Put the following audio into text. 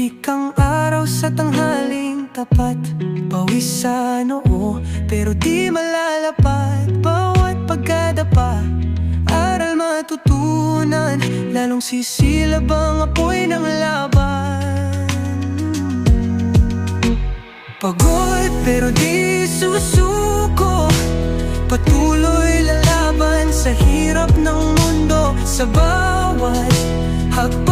Tirik ang araw sa tanghaling tapat, pawis sa noo pero di malalapat. Bawat pagkadapa, aral matutunan, lalong sisilab ang apoy ng laban. Pagod pero di susuko, patuloy lalaban sa hirap ng mundo. Sa bawat hakbang